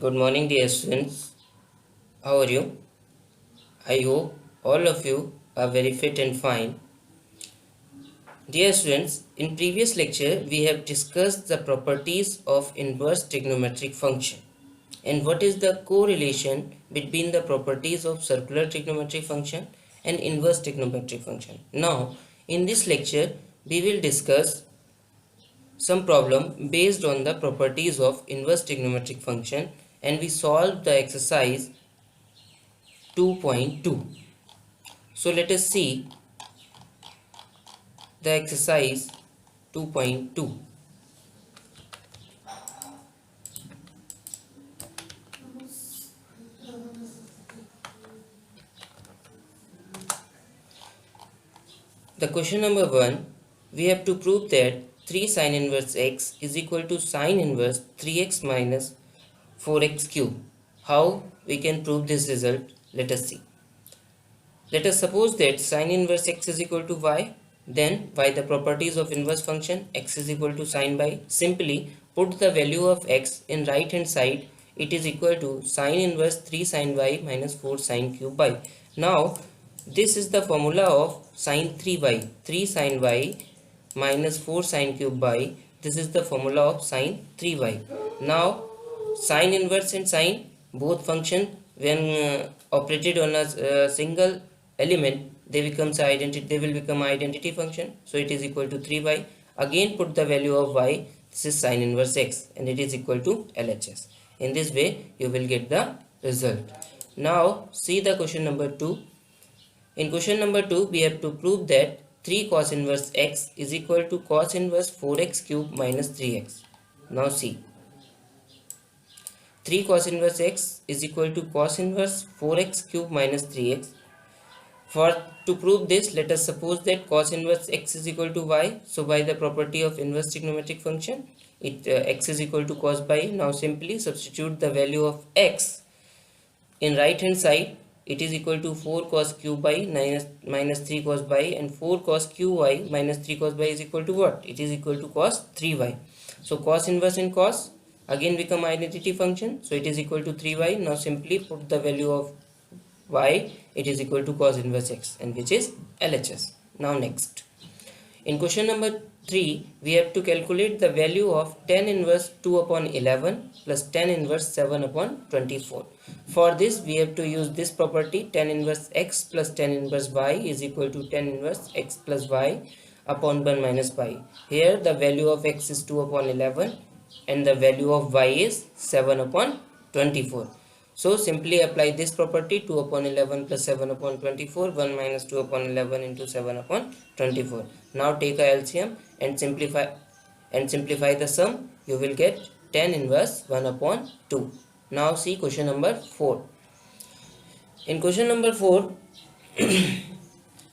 Good morning, dear students. How are you? I hope all of you are very fit and fine. Dear students, in previous lecture we have discussed the properties of inverse trigonometric function and what is the correlation between the properties of circular trigonometric function and inverse trigonometric function. Now, in this lecture we will discuss some problem based on the properties of inverse trigonometric function and we solve the exercise 2.2. So let us see the exercise 2.2. The question number 1, we have to prove that 3 sin inverse x is equal to sin inverse 3x minus 4x cube. How we can prove this result? Let us see. Let us suppose that sin inverse x is equal to y. Then by the properties of inverse function x is equal to sin by, simply put the value of x in right hand side. It is equal to sin inverse 3 sin y minus 4 sin cube y. Now this is the formula of sin 3y. 3 sin y minus 4 sin cube y. This is the formula of sin 3y. Now sin inverse and sin both function when operated on a single element they will become identity function, so it is equal to 3y. Again put the value of y, this is sin inverse x, and it is equal to LHS. In this way you will get the result. Now see the question number 2. In question number 2 we have to prove that 3 cos inverse x is equal to cos inverse 4x cube minus 3x. Now see, 3 cos inverse x is equal to cos inverse 4x cube minus 3x. To prove this, let us suppose that cos inverse x is equal to y. So by the property of inverse trigonometric function, x is equal to cos by. Now simply substitute the value of x in right hand side. It is equal to 4 cos cube by minus 3 cos by, and 4 cos qy minus 3 cos by is equal to what? It is equal to cos 3y. So cos inverse and cos again become identity function, so it is equal to 3y. Now simply put the value of y, it is equal to cos inverse x, and which is LHS. Now next, in question number 3 we have to calculate the value of tan inverse 2 upon 11 plus tan inverse 7 upon 24. For this we have to use this property, tan inverse x plus tan inverse y is equal to tan inverse x plus y upon 1 minus y. Here the value of x is 2 upon 11 and the value of y is 7 upon 24. So simply apply this property, 2 upon 11 plus 7 upon 24, 1 minus 2 upon 11 into 7 upon 24. Now take a LCM and simplify the sum. You will get tan inverse 1 upon 2. Now see question number 4. In question number 4,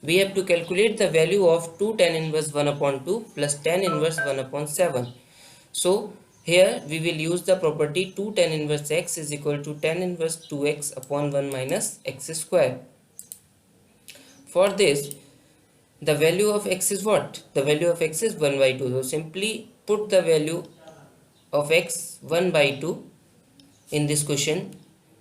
we have to calculate the value of 2 tan inverse 1 upon 2 plus tan inverse 1 upon 7. So here we will use the property 2 tan inverse x is equal to tan inverse 2x upon 1 minus x square. For this, the value of x is what? The value of x is 1 by 2. So simply put the value of x 1 by 2 in this question.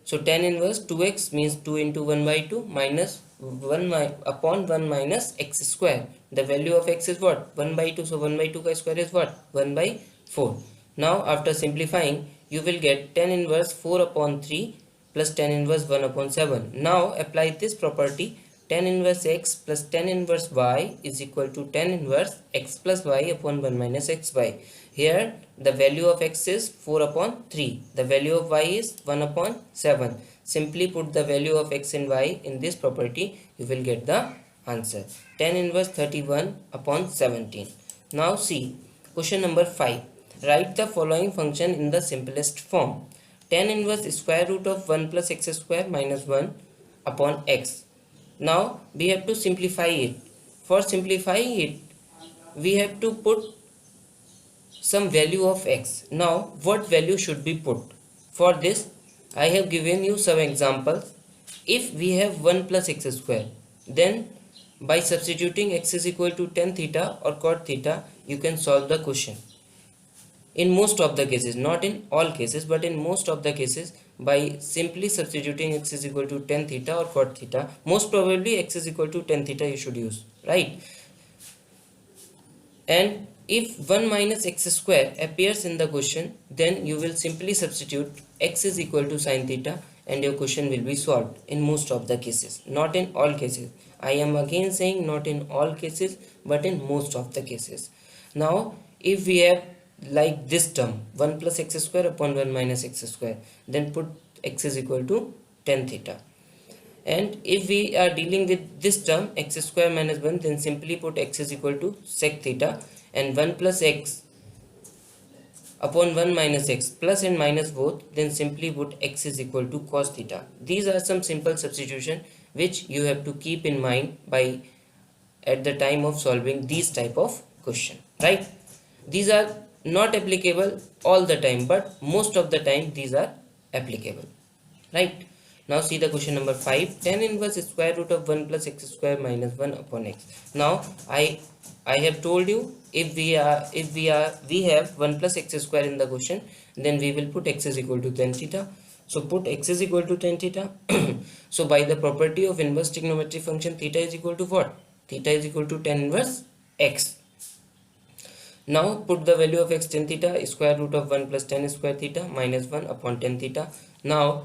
So tan inverse 2x means 2 into 1 by 2 minus 1 upon 1 minus x square. The value of x is what? 1 by 2. So 1 by 2 square is what? 1 by 4. Now after simplifying you will get tan inverse 4 upon 3 plus tan inverse 1 upon 7. Now apply this property, tan inverse x plus tan inverse y is equal to tan inverse x plus y upon 1 minus xy. Here the value of x is 4 upon 3. The value of y is 1 upon 7. Simply put the value of x and y in this property, you will get the answer. Tan inverse 31 upon 17. Now see question number 5. Write the following function in the simplest form. Tan inverse square root of 1 plus x square minus 1 upon x. Now we have to simplify it. For simplifying it, we have to put some value of x. Now what value should be put? For this I have given you some examples. If we have 1 plus x square, then by substituting x is equal to tan theta or cot theta, you can solve the question. in most of the cases, not in all cases, but in most of the cases, by simply substituting x is equal to tan theta or cot theta. Most probably x is equal to tan theta you should use, right? And if 1 minus x square appears in the question, then you will simply substitute x is equal to sin theta and your question will be solved in most of the cases, not in all cases. I am again saying not in all cases, but in most of the cases. Now, if we have like this term 1 plus x square upon 1 minus x square, then put x is equal to tan theta. And if we are dealing with this term x square minus 1, then simply put x is equal to sec theta, and 1 plus x upon 1 minus x, plus and minus both, then simply put x is equal to cos theta. These are some simple substitution which you have to keep in mind by at the time of solving these type of question, right? These are not applicable all the time, but most of the time these are applicable, right? Now see the question number 5. Tan inverse square root of 1 plus x square minus 1 upon x. Now I have told you, if we have 1 plus x square in the question, then we will put x is equal to tan theta. So put x is equal to tan theta. So by the property of inverse trigonometric function, theta is equal to what? Theta is equal to tan inverse x. Now put the value of x tan theta, square root of 1 plus tan square theta minus 1 upon tan theta. Now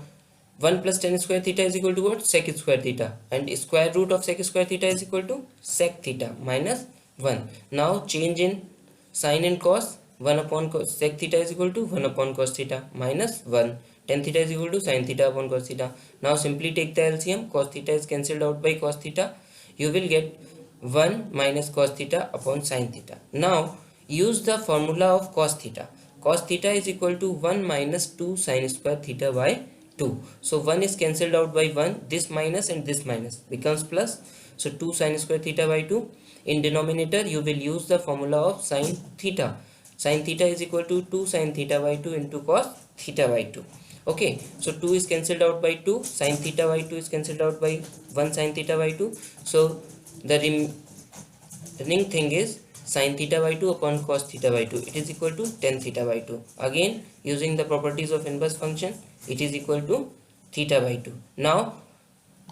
1 plus tan square theta is equal to what? Sec square theta, and square root of sec square theta is equal to sec theta minus 1. Now change in sin and cos. 1 upon sec theta is equal to 1 upon cos theta minus 1. Tan theta is equal to sin theta upon cos theta. Now simply take the LCM. Cos theta is cancelled out by cos theta. You will get 1 minus cos theta upon sin theta. Now use the formula of cos theta. Cos theta is equal to 1 minus 2 sin square theta by 2. So 1 is cancelled out by 1. This minus and this minus becomes plus. So 2 sin square theta by 2. In denominator you will use the formula of sin theta. Sin theta is equal to 2 sin theta by 2 into cos theta by 2. Okay, so 2 is cancelled out by 2. Sin theta by 2 is cancelled out by 1 sin theta by 2. So the remaining thing is sin theta by 2 upon cos theta by 2. It is equal to tan theta by 2. Again, using the properties of inverse function, it is equal to theta by 2. Now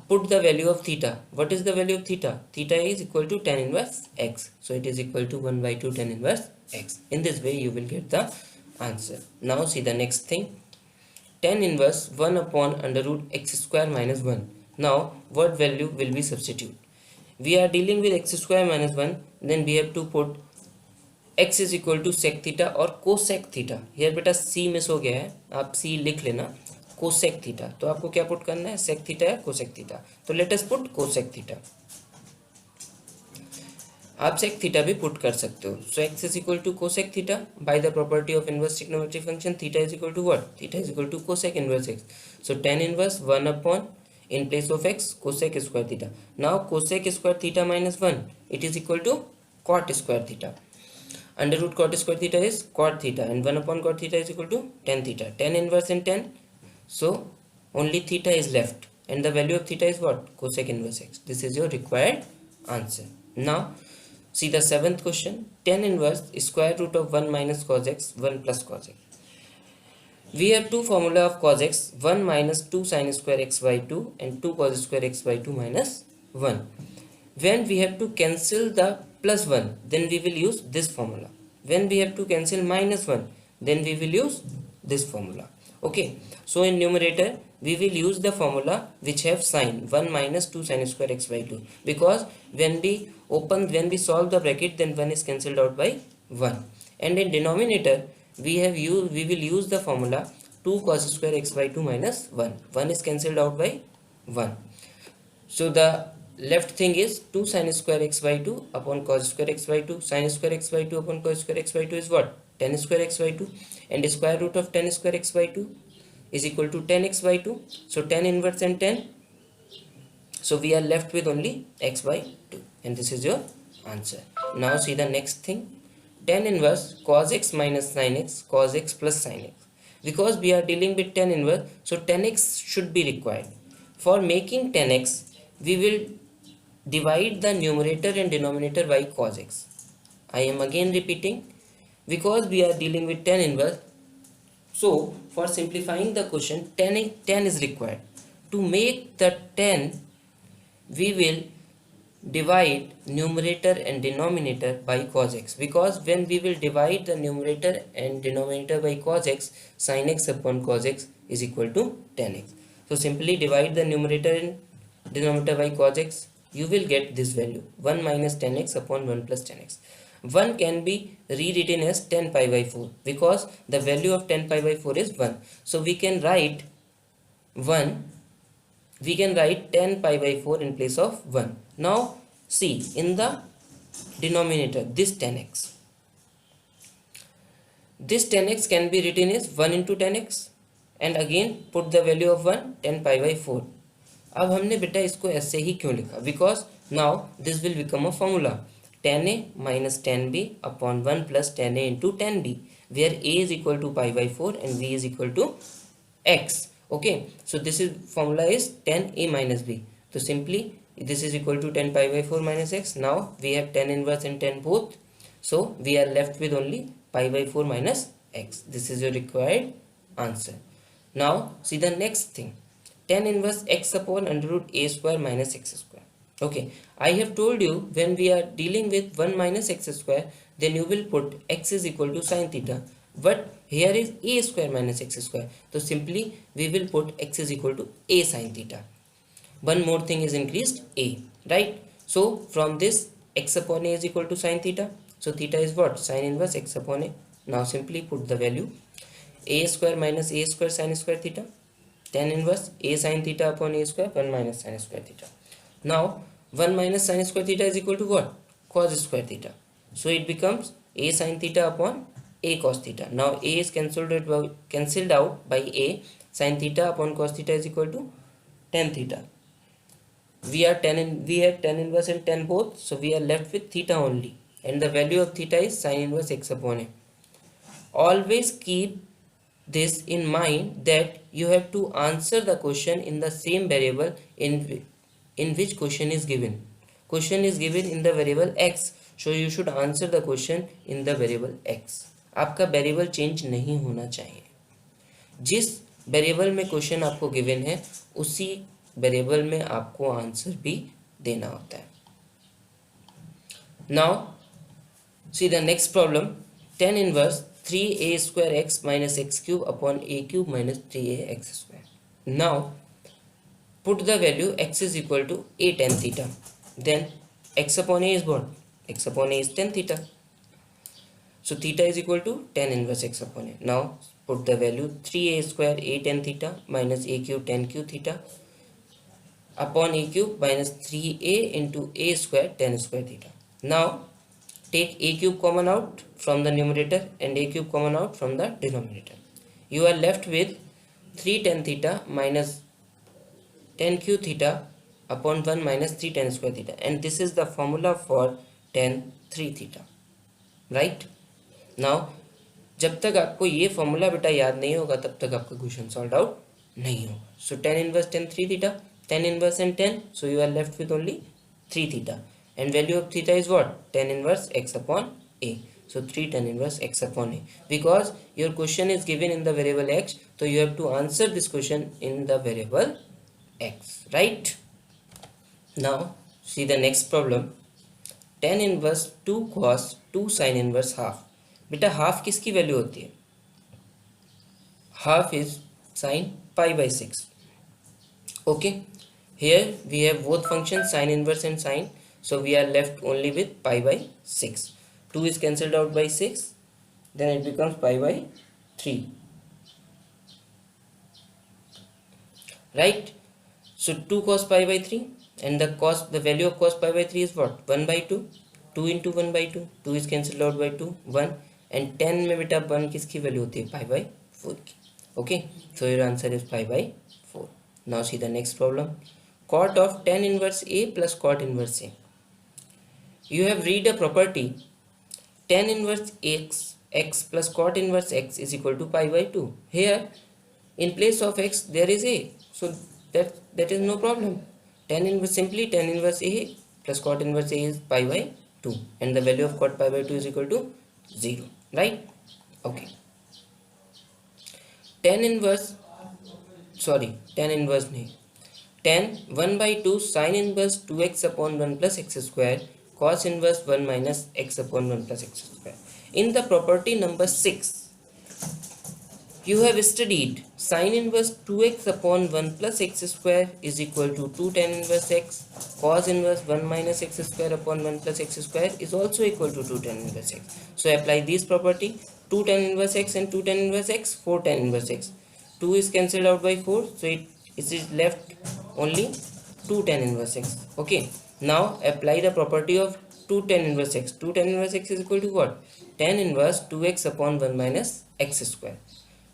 put the value of theta. What is the value of theta? Theta is equal to tan inverse x. So it is equal to 1 by 2 tan inverse x. In this way you will get the answer. Now see the next thing. Tan inverse 1 upon under root x square minus 1. Now what value will we substitute? We are dealing with x square minus 1, then we have to put x is equal to sec theta और cosec theta. Here बेटा c miss हो गया है, आप c लिख लेना. Cosec theta, तो आपको क्या पुट करना है? sec theta या cosec theta. तो let us put cosec theta. आप sec theta भी पुट कर सकते हो. So x is equal to cosec theta. By the property of inverse trigonometric function, theta is equal to what? Theta is equal to cosec inverse x. So tan inverse 1 upon, in place of x, cosec square theta. Now cosec square theta minus 1, it is equal to cot square theta. Under root cot square theta is cot theta, and 1 upon cot theta is equal to tan theta. Tan inverse and tan, so only theta is left, and the value of theta is what? Cosec inverse x. This is your required answer. Now see the 7th question. Tan inverse square root of 1 minus cos x, 1 plus cos x. We have two formula of cos x, 1 minus 2 sin square x by 2 and 2 cos square x by 2 minus 1. When we have to cancel the plus 1, then we will use this formula. When we have to cancel minus 1, then we will use this formula. Okay, so in numerator we will use the formula which have sign 1 minus 2 sin square x by 2, because when we solve the bracket, then 1 is cancelled out by 1. And in denominator we will use the formula 2 cos square x by 2 minus 1. 1 is cancelled out by 1. So the left thing is 2 sin square x by 2 upon cos square x by 2. Sin square x by 2 upon cos square x by 2 is what? Tan square x by 2. And square root of tan square x by 2 is equal to tan x by 2. So tan inverse and tan. So we are left with only x by 2. And this is your answer. Now see the next thing. Tan inverse cos x minus sin x, cos x plus sin x. Because we are dealing with tan inverse, so tan x should be required. For making tan x, we will divide the numerator and denominator by cos x. I am again repeating. because we are dealing with tan inverse. So for simplifying the question, tan is required. To make the tan, we will divide numerator and denominator by cos x, because when we will divide the numerator and denominator by cos x, sin x upon cos x is equal to tan x. So simply divide the numerator and denominator by cos x, you will get this value 1 minus tan x upon 1 plus tan x. 1 can be rewritten as 10 pi by 4 because the value of 10 pi by 4 is 1. So we can write 10 pi by 4 in place of 1. Now see, in the denominator, this 10x can be written as 1 into 10x, and again put the value of 1, 10 pi by 4. अब हमने बेटा इसको ऐसे ही क्यों लिखा? Because now this will become a formula tan a minus tan b upon 1 plus tan a into tan b, where a is equal to pi by 4 and b is equal to x. Okay, so this is formula is tan a minus b. So simply this is equal to 10 pi by 4 minus x. Now we have tan inverse and tan both, so we are left with only pi by 4 minus x. This is your required answer. Now see the next thing, tan inverse x upon under root a square minus x square. Okay, I have told you when we are dealing with 1 minus x square, then you will put x is equal to sin theta, but here is a square minus x square, so simply we will put x is equal to a sin theta. One more thing is increased a, right? So from this x upon a is equal to sin theta, so theta is what? Sin inverse x upon a. Now simply put the value a square minus a square sin square theta, tan inverse a sin theta upon a square 1 minus sin square theta. Now 1 minus sin square theta is equal to what? Cos square theta. So it becomes a sin theta upon a cos theta. Now a is cancelled out by a. Sin theta upon cos theta is equal to tan theta. We have tan inverse and tan both, so we are left with theta only, and the value of theta is sin inverse x upon a. Always keep this in mind that you have to answer the question in the same variable in which question is given. Question is given in the variable x, so you should answer the question in the variable x. आपका variable change नहीं होना चाहिए. जिस variable में question आपको given है उसी variable में आपको आंसर भी देना होता है. Now see the next problem, tan inverse 3a square x minus x cube upon a cube minus 3a x square. Now put the value x is equal to a tan theta, then x upon a is what? X upon a is tan theta, so theta is equal to tan inverse x upon a. Now put the value 3a square a tan theta minus a cube tan cube theta upon a cube minus 3a into a square tan square theta. Now take a cube common out from the numerator and a cube common out from the denominator. You are left with 3 tan theta minus tan cube theta upon 1 minus 3 tan square theta, and this is the formula for tan 3 theta, right? Now जब तक आपको ये formula बेटा याद नहीं होगा तब तक आपका क्वेश्चन सॉल्व आउट नहीं होगा. सो tan inverse tan 3 theta, tan inverse and tan, so you are left with only 3 theta, and value of theta is what? Tan inverse x upon a. So 3 tan inverse x upon a, because your question is given in the variable x, so you have to answer this question in the variable x, right? Now see the next problem, tan inverse 2 cos 2 sin inverse half. बेटा half किसकी value होती है? Half is sin pi by 6. Okay, here we have both functions sin inverse and sin, so we are left only with pi by 6. 2 is cancelled out by 6, then it becomes pi by 3, right? So 2 cos pi by 3, and the value of cos pi by 3 is what? 1 by 2. 2 into 1 by 2, 2 is cancelled out by 2, 1, and 10 में बेटा 1 किसकी value होती है? pi by 4 की. Okay, so your answer is pi by 4. Now see the next problem, cot of tan inverse a plus cot inverse a. You have read a property tan inverse x plus cot inverse x is equal to pi by 2. Here in place of x there is a, so that is no problem. Tan inverse a plus cot inverse a is pi by 2, and the value of cot pi by 2 is equal to 0. right? Okay, tan inverse, sorry, tan inverse नहीं, tan 1 by 2 sin inverse 2x upon 1 plus x square cos inverse 1 minus x upon 1 plus x square. In the property number 6, you have studied sin inverse 2x upon 1 plus x square is equal to 2 tan inverse x, cos inverse 1 minus x square upon 1 plus x square is also equal to 2 tan inverse x. So apply this property, 2 tan inverse x and 2 tan inverse x, 4 tan inverse x. 2 is cancelled out by 4, so it is left only 2 tan inverse x. Okay, now apply the property of 2 tan inverse x. 2 tan inverse x is equal to what? Tan inverse 2x upon 1 minus x square.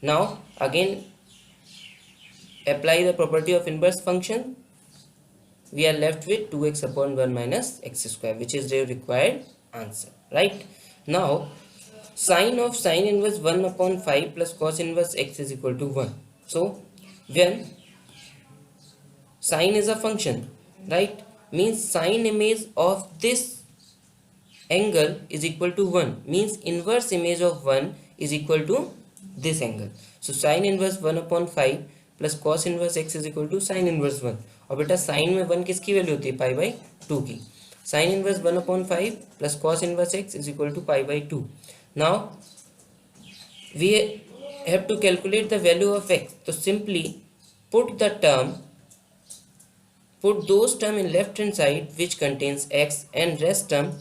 Now again apply the property of inverse function. We are left with 2x upon 1 minus x square, which is the required answer, right? Now sine of sine inverse 1 upon 5 plus cos inverse x is equal to 1. So when sine is a function, right, means sine image of this angle is equal to 1, means inverse image of 1 is equal to this angle. So sin inverse 1 upon 5 plus cos inverse x is equal to sin inverse 1. और बेटा sign में 1 किसकी value होती है? Pi by 2 की. sin inverse 1 upon 5 plus cos inverse x is equal to pi by 2. Now we have to calculate the value of x. So simply put those term in left hand side which contains x and rest term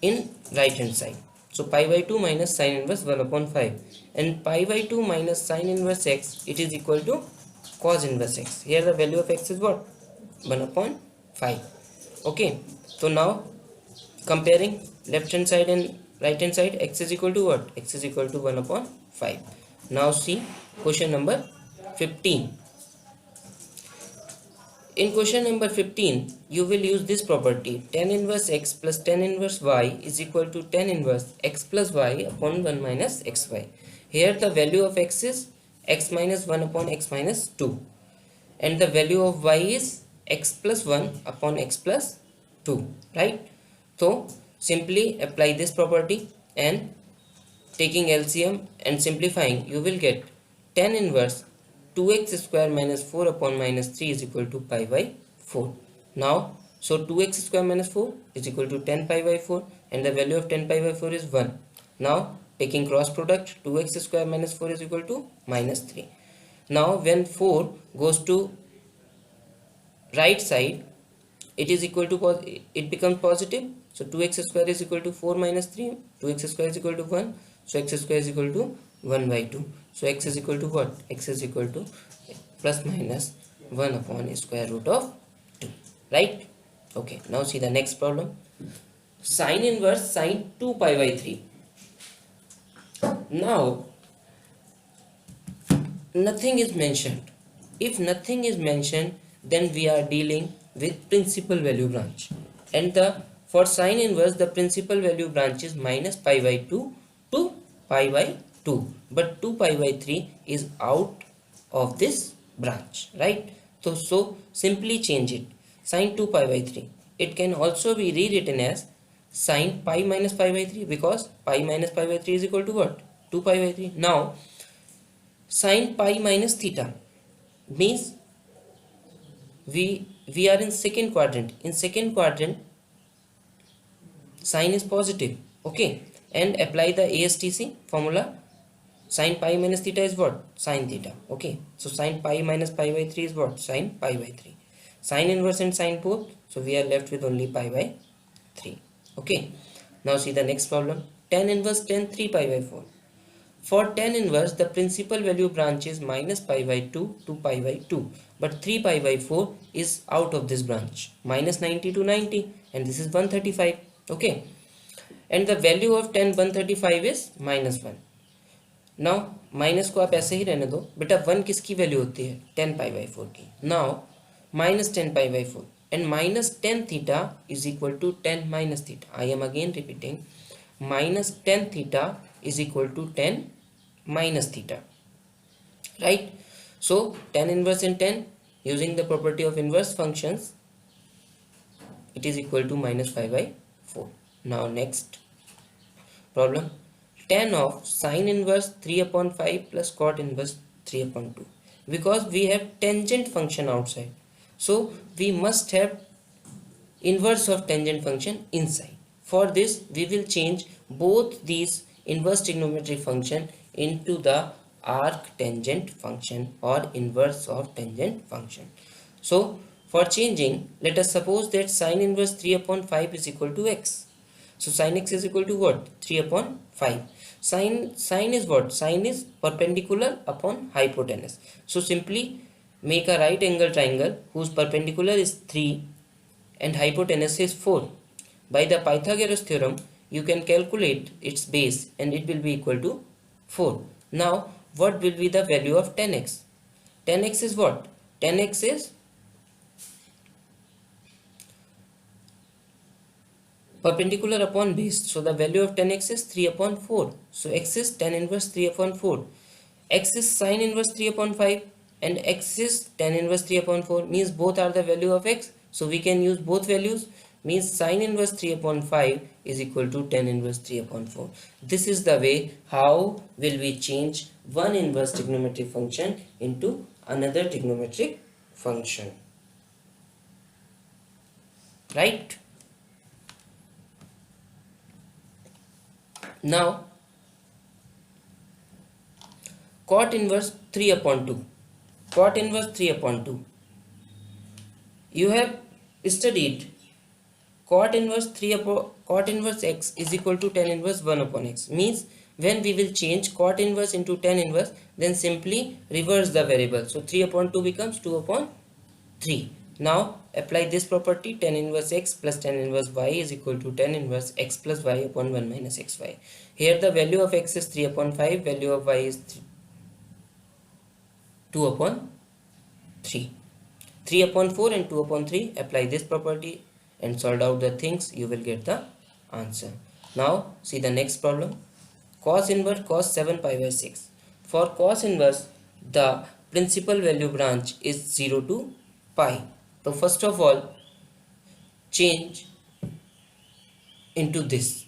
in right hand side. So pi by 2 minus sin inverse 1 upon 5, and pi by 2 minus sin inverse x, it is equal to cos inverse x. Here the value of x is what? 1 upon 5. Okay, so now comparing left hand side and right hand side, x is equal to what? X is equal to 1 upon 5. Now see question number 15. In question number 15, you will use this property, tan inverse x plus tan inverse y is equal to tan inverse x plus y upon 1 minus xy. Here the value of x is x minus 1 upon x minus 2, and the value of y is x plus 1 upon x plus 2, right? So simply apply this property, and taking LCM and simplifying, you will get tan inverse 2x square minus 4 upon minus 3 is equal to pi by 4. Now, so 2x square minus 4 is equal to 10 pi by 4, and the value of 10 pi by 4 is 1. Now, taking cross product, 2x square minus 4 is equal to minus 3. Now, when 4 goes to right side, it is equal to, it becomes positive. So 2x square is equal to 4 minus 3, 2x square is equal to 1. So x square is equal to 1 by 2. So x is equal to what? X is equal to plus minus 1 upon square root of 2, right? Okay, now see the next problem. Sin inverse sin 2 pi by 3. Now nothing is mentioned. If nothing is mentioned, then we are dealing with principal value branch, and the for sin inverse the principal value branch is minus pi by 2 to pi by 2, but 2 pi by 3 is out of this branch, right? So simply change it. Sin 2 pi by 3, it can also be rewritten as sin pi minus pi by 3, because pi minus pi by 3 is equal to what? 2 pi by 3. Now sin pi minus theta means we are in second quadrant. In second quadrant, sin is positive, okay, and apply the ASTC formula. Sin pi minus theta is what? Sin theta, okay. So sin pi minus pi by 3 is what? Sin pi by 3. Sin inverse and sin both, so we are left with only pi by 3, okay. Now see the next problem. Tan inverse tan 3 pi by 4. For tan inverse, the principal value branch is minus pi by 2 to pi by 2, but 3 pi by 4 is out of this branch, minus 90 to 90, and this is 135, okay. And the value of tan 135 is minus 1. Now minus को आप ऐसे ही रहने दो बेटा. 1 किसकी value होती है? 10 pi by 4 की. Now minus 10 pi by 4 and minus tan theta is equal to 10 minus theta. I am again repeating, minus tan theta is equal to 10 minus theta, right? So tan inverse and tan, using the property of inverse functions, it is equal to minus 5 by 4. Now next problem. tan of sine inverse 3 upon 5 plus cot inverse 3 upon 2, because we have tangent function outside, so we must have inverse of tangent function inside. For this we will change both these inverse trigonometric function into the arc tangent function or inverse of tangent function. So for changing, let us suppose that sine inverse 3 upon 5 is equal to x. So sin x is equal to what? 3 upon 5. Sine is what? Sine is perpendicular upon hypotenuse. So simply make a right angle triangle whose perpendicular is 3 and hypotenuse is 4. By the Pythagoras theorem, you can calculate its base and it will be equal to 4. Now, what will be the value of tan x? Tan x is what? Tan x is perpendicular upon base. So, the value of tan x is 3 upon 4. So, x is tan inverse 3 upon 4. X is sine inverse 3 upon 5 and x is tan inverse 3 upon 4, means both are the value of x. So we can use both values, means sine inverse 3 upon 5 is equal to tan inverse 3 upon 4. This is the way how will we change one inverse trigonometric function into another trigonometric function. Right? Now, cot inverse 3 upon 2. Cot inverse 3 upon 2. You have studied cot inverse x is equal to tan inverse 1 upon x. Means when we will change cot inverse into tan inverse, then simply reverse the variable. So 3 upon 2 becomes 2 upon 3. Now apply this property, tan inverse x plus tan inverse y is equal to tan inverse x plus y upon 1 minus xy. Here the value of x is 3 upon 5, value of y is 2 upon 3. 3 upon 4 and 2 upon 3, apply this property and solve out the things, you will get the answer. Now see the next problem. Cos inverse cos 7 pi by 6. For cos inverse, the principal value branch is 0 to pi. So first of all, change into this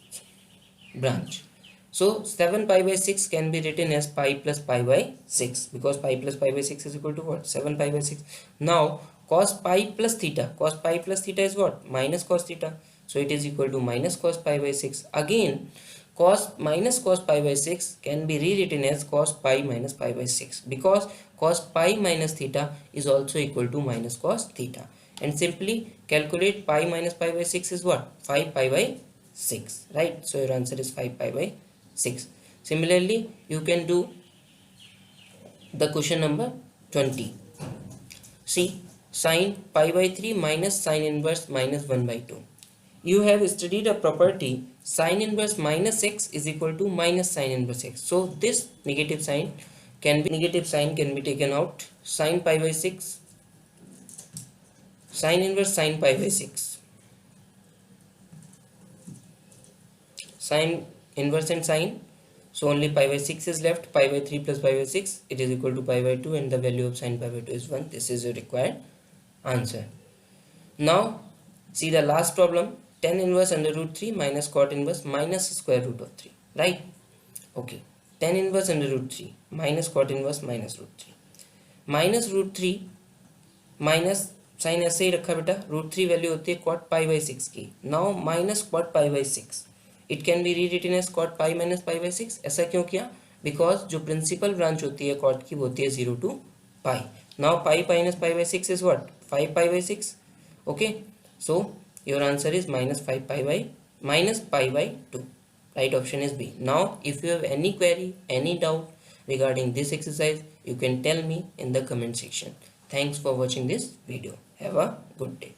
branch. So 7 pi by 6 can be written as pi plus pi by 6, because pi plus pi by 6 is equal to what? 7 pi by 6. Now cos pi plus theta. Cos pi plus theta is what? Minus cos theta. So it is equal to minus cos pi by 6. Again, cos minus cos pi by 6 can be rewritten as cos pi minus pi by 6, because cos pi minus theta is also equal to minus cos theta. And simply calculate pi minus pi by 6 is what? 5 pi by 6. Right? So your answer is 5 pi by 6. Similarly, you can do the question number 20. See, sin pi by 3 minus sin inverse minus 1 by 2. You have studied a property, sin inverse minus x is equal to minus sin inverse x. So this negative sign can be taken out. Sin pi by 6, sin inverse sin pi by 6. Sin inverse and sine, so only pi by 6 is left. Pi by 3 plus pi by 6, it is equal to pi by 2, and the value of sin pi by 2 is 1. This is your required answer. Now see the last problem, tan inverse under root 3 minus cot inverse minus square root of 3. Right? Okay, tan inverse under root 3 minus cot inverse minus root 3. Minus root 3 minus sign ऐसे ही रखा बेटा, root 3 value होती है cot pi by 6 की. Now minus cot pi by 6, it can be rewritten as cot pi minus pi by 6. ऐसा क्यों किया? Because जो प्रिंसिपल ब्रांच होती है cot की वो होती है 0 to pi. Now pi minus pi by 6 is what? 5 pi by 6. Okay, so your answer is minus pi by 2. Right option is B. Now if you have any query, any doubt regarding this exercise, you can tell me in the comment section. Thanks for watching this video. Have a good day.